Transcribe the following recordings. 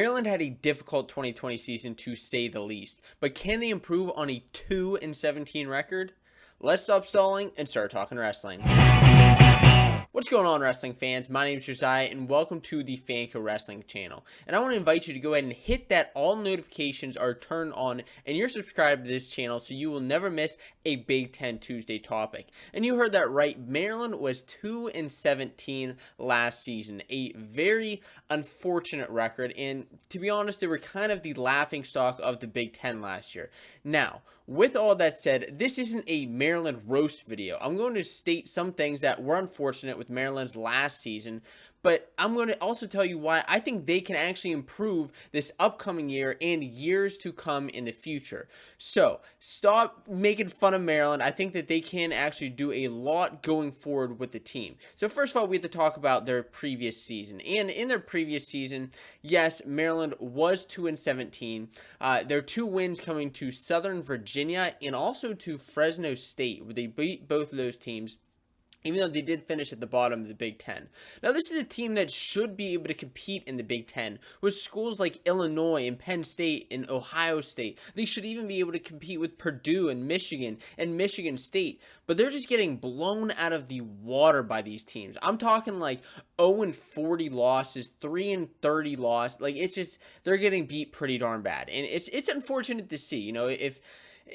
Maryland had a difficult 2020 season to say the least, but can they improve on a 2-17 record? Let's stop stalling and start talking wrestling. What's going on, wrestling fans? My name is Josiah, and welcome to the Fanco Wrestling channel. And I want to invite you to go ahead and hit that all notifications are turned on and you're subscribed to this channel so you will never miss a Big Ten Tuesday topic. And you heard that right, Maryland was 2-17 last season, a very unfortunate record, and to be honest, they were kind of the laughing stock of the Big Ten last year. Now, with all that said, this isn't a Maryland roast video. I'm going to state some things that were unfortunate with Maryland's last season, but I'm going to also tell you why I think they can actually improve this upcoming year and years to come in the future. So, stop making fun of Maryland. I think that they can actually do a lot going forward with the team. So, first of all, we have to talk about their previous season. And in their previous season, yes, Maryland was 2-17. Their two wins coming to Southern Virginia and also to Fresno State, where they beat both of those teams, even though they did finish at the bottom of the Big Ten. Now, this is a team that should be able to compete in the Big Ten with schools like Illinois and Penn State and Ohio State. They should even be able to compete with Purdue and Michigan State. But they're just getting blown out of the water by these teams. I'm talking like 0-40 losses, 3-30 loss. Like, it's just, they're getting beat pretty darn bad. And it's unfortunate to see, if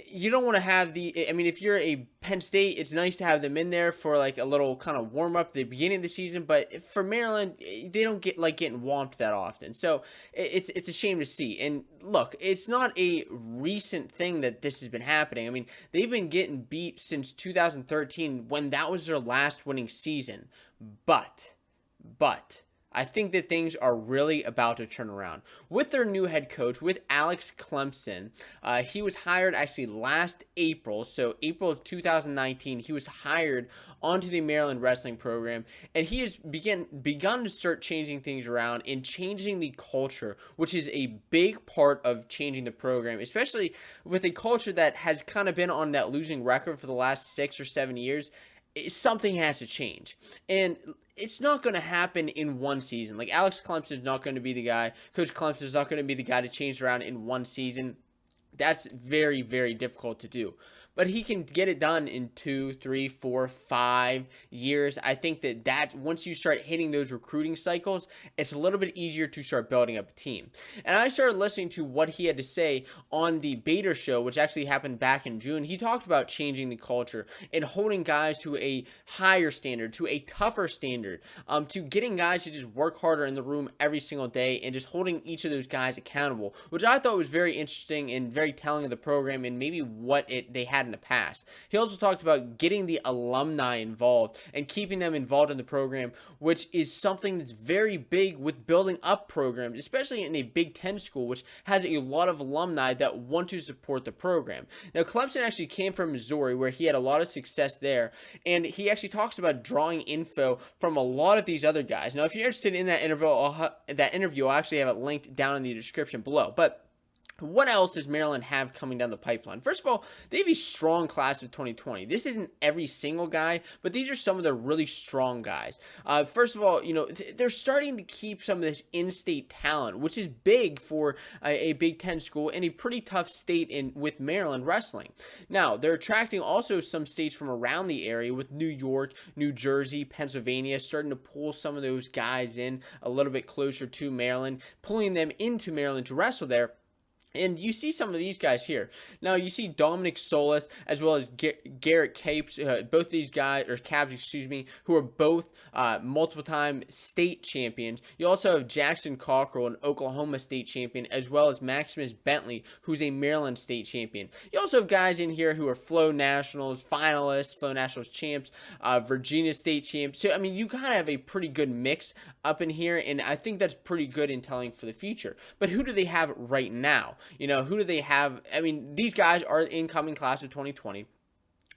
you don't want to have if you're a Penn State, it's nice to have them in there for like a little kind of warm up at the beginning of the season, but for Maryland, they don't get like getting whomped that often. So it's a shame to see. And look, it's not a recent thing that this has been happening. I mean, they've been getting beat since 2013 when that was their last winning season. But I think that things are really about to turn around. With their new head coach, with Alex Clemson, he was hired actually last April, so April of 2019, he was hired onto the Maryland wrestling program, and he has begun to start changing things around and changing the culture, which is a big part of changing the program, especially with a culture that has kind of been on that losing record for the last 6 or 7 years. Something has to change. And it's not going to happen in one season. Like, Alex Clemson is not going to be the guy. Coach Clemson is not going to be the guy to change around in one season. That's very, very difficult to do. But he can get it done in 2, 3, 4, 5 years. I think that once you start hitting those recruiting cycles, it's a little bit easier to start building up a team. And I started listening to what he had to say on the Bader show, which actually happened back in June. He talked about changing the culture and holding guys to a higher standard, to a tougher standard, to getting guys to just work harder in the room every single day and just holding each of those guys accountable, which I thought was very interesting and very telling of the program and maybe what they had in the past. He also talked about getting the alumni involved and keeping them involved in the program, which is something that's very big with building up programs, especially in a Big Ten school, which has a lot of alumni that want to support the program. Now, Clemson actually came from Missouri, where he had a lot of success there, and he actually talks about drawing info from a lot of these other guys. Now, if you're interested in that interview, I'll actually have it linked down in the description below. But what else does Maryland have coming down the pipeline? First of all, they have a strong class of 2020. This isn't every single guy, but these are some of the really strong guys. First of all, they're starting to keep some of this in-state talent, which is big for a Big Ten school and a pretty tough state with Maryland wrestling. Now, they're attracting also some states from around the area with New York, New Jersey, Pennsylvania, starting to pull some of those guys in a little bit closer to Maryland, pulling them into Maryland to wrestle there. And you see some of these guys here. Now, you see Dominic Solis as well as Garrett Capes, both these guys, or Cabs, excuse me, who are both multiple-time state champions. You also have Jackson Cockrell, an Oklahoma state champion, as well as Maximus Bentley, who's a Maryland state champion. You also have guys in here who are Flow Nationals finalists, Flow Nationals champs, Virginia state champs. So, I mean, you kind of have a pretty good mix up in here, and I think that's pretty good in telling for the future. But who do they have right now? Who do they have? I mean, these guys are the incoming class of 2020.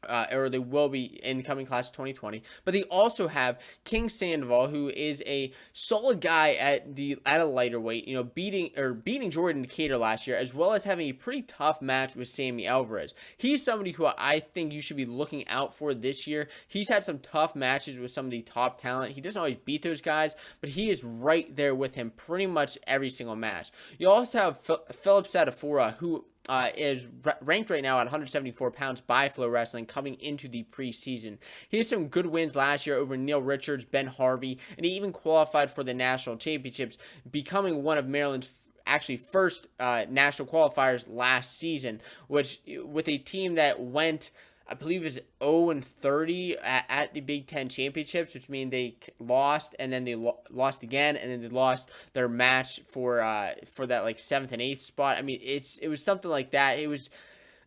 or they will be in the coming class of 2020. But they also have King Sandoval, who is a solid guy at a lighter weight, beating Jordan Decatur last year, as well as having a pretty tough match with Sammy Alvarez. He's somebody who I think you should be looking out for this year. He's had some tough matches with some of the top talent. He doesn't always beat those guys, but he is right there with him pretty much every single match. You also have Philip Sadafora, who is ranked right now at 174 pounds by Flow Wrestling coming into the preseason. He had some good wins last year over Neil Richards, Ben Harvey, and he even qualified for the national championships, becoming one of Maryland's actually first national qualifiers last season, which with a team that went, I believe, is 0-30 at the Big Ten championships, which means they lost, and then they lost again, and then they lost their match for that like 7th and 8th spot. I mean, it was something like that. It was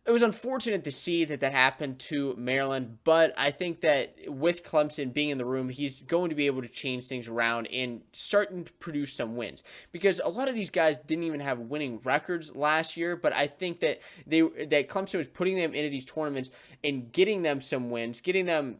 unfortunate to see that happened to Maryland, but I think that with Clemson being in the room, he's going to be able to change things around and starting to produce some wins, because a lot of these guys didn't even have winning records last year, but I think that Clemson was putting them into these tournaments and getting them some wins, getting them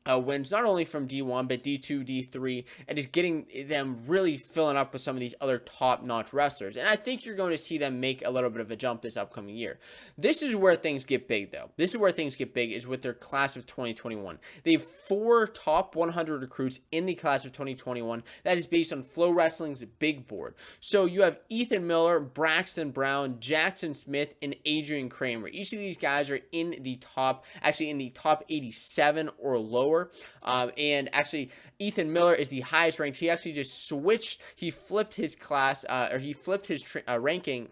wins not only from D1 but D2, D3, and just getting them really filling up with some of these other top-notch wrestlers. And I think you're going to see them make a little bit of a jump this upcoming year. This is where things get big, though. This is where things get big, is with their class of 2021. They have 4 top 100 recruits in the class of 2021. That is based on Flow Wrestling's big board. So you have Ethan Miller, Braxton Brown, Jackson Smith, and Adrian Kramer. Each of these guys are in the top 87 or lower. And actually, Ethan Miller is the highest ranked. He actually just switched. He flipped his class, or he flipped his ranking.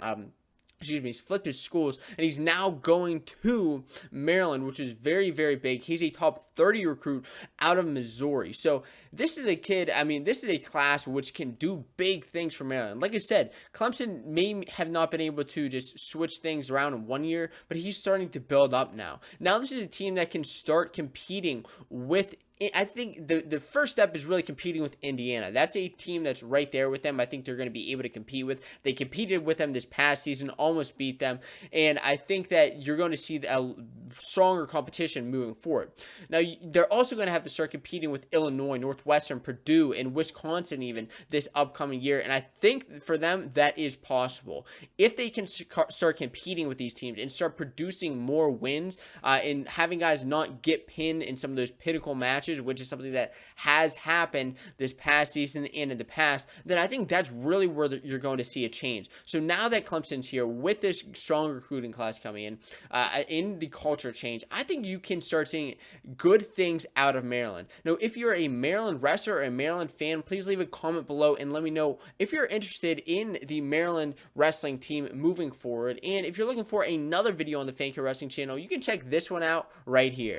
He's flipped his schools, and he's now going to Maryland, which is very, very big. He's a top 30 recruit out of Missouri. So this is a kid, this is a class which can do big things for Maryland. Like I said, Clemson may have not been able to just switch things around in 1 year, but he's starting to build up now. Now this is a team that can start competing with, I think the first step is really competing with Indiana. That's a team that's right there with them. I think they're going to be able to compete with. They competed with them this past season, almost beat them, and I think that you're going to see a stronger competition moving forward. Now, they're also going to have to start competing with Illinois, Northwestern, Purdue, and Wisconsin even this upcoming year, and I think for them that is possible. If they can start competing with these teams and start producing more wins and having guys not get pinned in some of those pinnacle matches, which is something that has happened this past season and in the past, then I think that's really where you're going to see a change. So now that Clemson's here with this strong recruiting class coming in the culture change, I think you can start seeing good things out of Maryland. Now, if you're a Maryland wrestler or a Maryland fan, please leave a comment below and let me know if you're interested in the Maryland wrestling team moving forward. And if you're looking for another video on the Fanco Wrestling channel, you can check this one out right here.